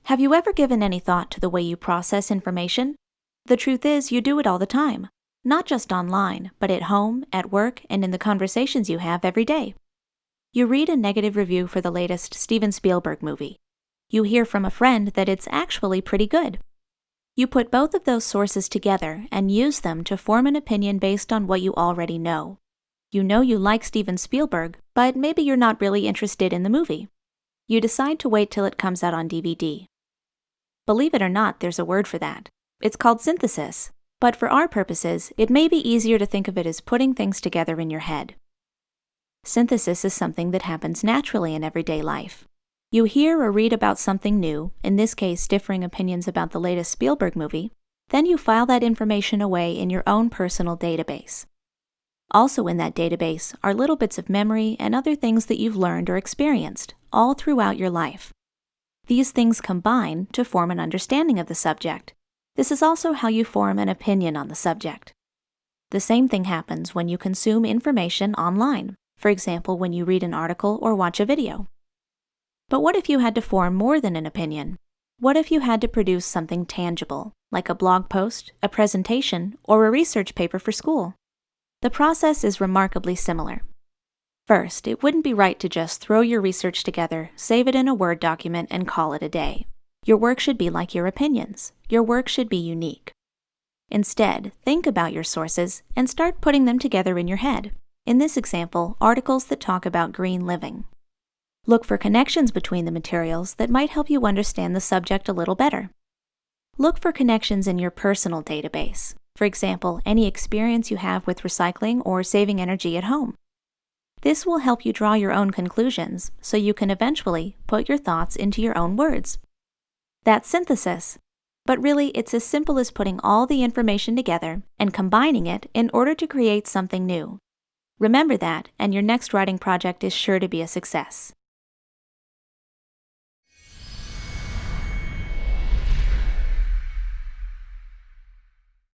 Have you ever given any thought to the way you process information? The truth is, you do it all the time. Not just online, but at home, at work, and in the conversations you have every day. You read a negative review for the latest Steven Spielberg movie. You hear from a friend that it's actually pretty good. You put both of those sources together and use them to form an opinion based on what you already know. You know you like Steven Spielberg, but maybe you're not really interested in the movie. You decide to wait till it comes out on DVD. Believe it or not, there's a word for that. It's called synthesis, but for our purposes, it may be easier to think of it as putting things together in your head. Synthesis is something that happens naturally in everyday life. You hear or read about something new, in this case differing opinions about the latest Spielberg movie, then you file that information away in your own personal database. Also in that database are little bits of memory and other things that you've learned or experienced, all throughout your life. These things combine to form an understanding of the subject. This is also how you form an opinion on the subject. The same thing happens when you consume information online, for example, when you read an article or watch a video. But what if you had to form more than an opinion? What if you had to produce something tangible, like a blog post, a presentation, or a research paper for school? The process is remarkably similar. First, it wouldn't be right to just throw your research together, save it in a Word document, and call it a day. Your work should be like your opinions. Your work should be unique. Instead, think about your sources and start putting them together in your head. In this example, articles that talk about green living. Look for connections between the materials that might help you understand the subject a little better. Look for connections in your personal database. For example, any experience you have with recycling or saving energy at home. This will help you draw your own conclusions so you can eventually put your thoughts into your own words. That's synthesis. But really, it's as simple as putting all the information together and combining it in order to create something new. Remember that, and your next writing project is sure to be a success.